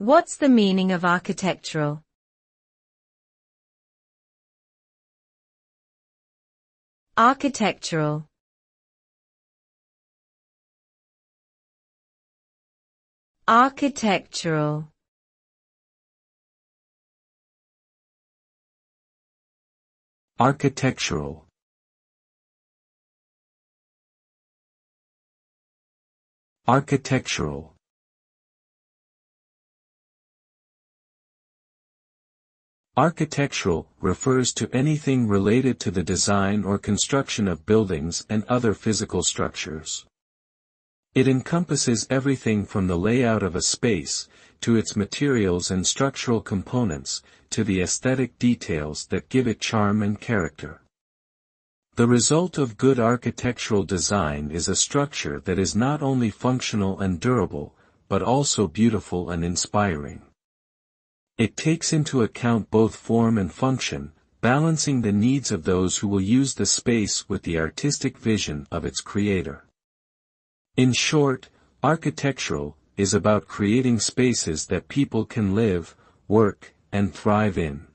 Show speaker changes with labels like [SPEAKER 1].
[SPEAKER 1] What's the meaning of architectural? Architectural. Architectural.
[SPEAKER 2] Architectural. Architectural. Architectural refers to anything related to the design or construction of buildings and other physical structures. It encompasses everything from the layout of a space, to its materials and structural components, to the aesthetic details that give it charm and character. The result of good architectural design is a structure that is not only functional and durable, but also beautiful and inspiring. It takes into account both form and function, balancing the needs of those who will use the space with the artistic vision of its creator. In short, architectural is about creating spaces that people can live, work, and thrive in.